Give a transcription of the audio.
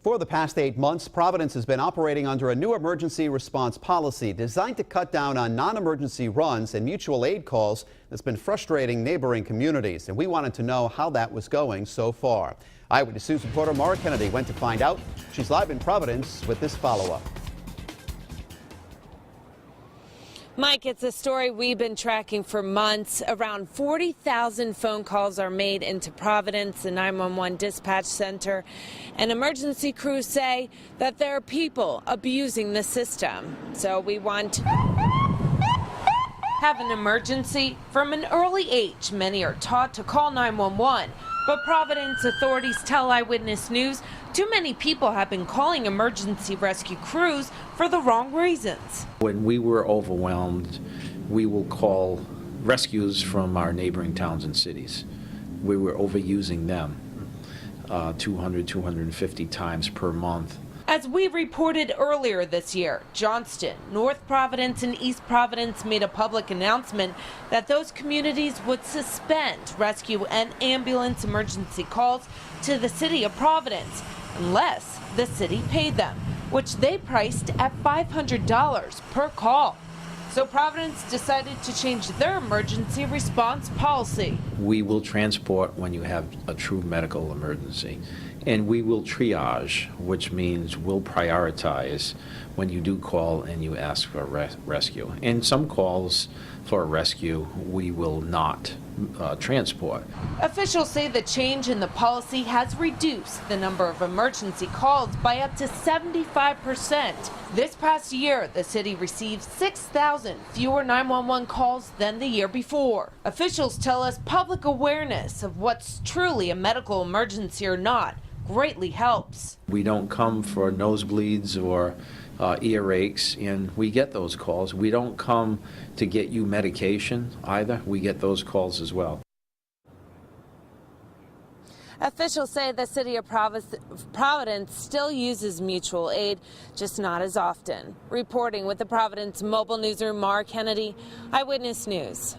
For the past 8 months, Providence has been operating under a new emergency response policy designed to cut down on non-emergency runs and mutual aid calls that's been frustrating neighboring communities. And we wanted to know how that was going so far. Eyewitness News reporter Mara Kennedy went to find out. She's live in Providence with this follow-up. Mike, it's a story we've been tracking for months. Around 40,000 phone calls are made into Providence, the 911 dispatch center, and emergency crews say that there are people abusing the system. So we want to have an emergency. From an early age, many are taught to call 911. But Providence authorities tell Eyewitness News too many people have been calling emergency rescue crews for the wrong reasons. When we were overwhelmed, we will call rescues from our neighboring towns and cities. We were overusing them 200, 250 times per month. As we reported earlier this year, Johnston, North Providence, and East Providence made a public announcement that those communities would suspend rescue and ambulance emergency calls to the city of Providence unless the city paid them, which they priced at $500 per call. So Providence decided to change their emergency response policy. We will transport when you have a true medical emergency. And we will triage, which means we'll prioritize when you do call and you ask for a rescue. And some calls for a rescue we will not transport. Officials say the change in the policy has reduced the number of emergency calls by up to 75%. This past year, the city received 6,000 fewer 911 calls than the year before. Officials tell us public awareness of what's truly a medical emergency or not greatly helps. We don't come for nosebleeds or earaches, and we get those calls. We don't come to get you medication either. We get those calls as well. Officials say the city of Providence still uses mutual aid, just not as often. Reporting with the Providence Mobile Newsroom, Mara Kennedy, Eyewitness News.